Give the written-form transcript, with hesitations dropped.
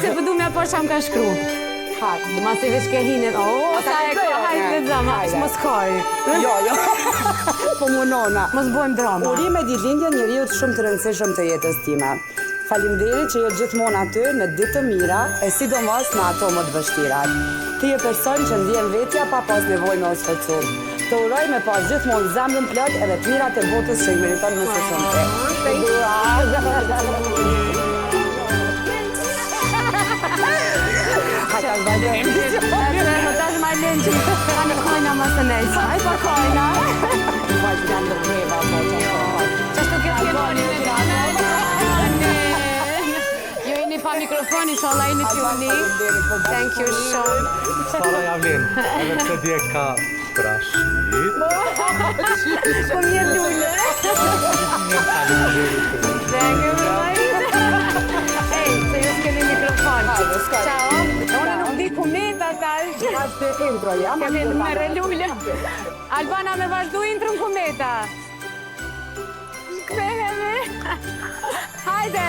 se përdu me po që më ka shkru. Ma se veç ke hinet, sa e ka hajtë dhe zama, mos kaj. Jo. Po munona. Mos bojmë drama. Urime ditëlindje njeriut shumë të rëndësishëm të jetës time. Faleminderit që je gjithmonë aty në ditë të mira, e sidomos në ato më të vështira. Ti je person që ndjen vetja pa pas nevojë me u sforcu. Të uroj me pas gjithmonë zemrën plot edhe të mirat e botës që i meriton më së shumti. Tash ma len që ka në kojna më së nejtë. Aj pa kojna. Vajtë janë të breva, po që Qashtu kjo t'jeloni me kane? Jo jeni pa mikrofon, inshallah jeni t'juni. Thank you shumë. Sara Javlin, edhe pse dje ka trashit. Po mirë lullë. Thank you very much. Ej, se ju s'keni mikrofon. Ciao. Unë nuk di ku me ta tash. Ashtë intro, jam. Kemi me relullë. Albana me vazhdu intro në kumeta. Kthehemi. Hajde.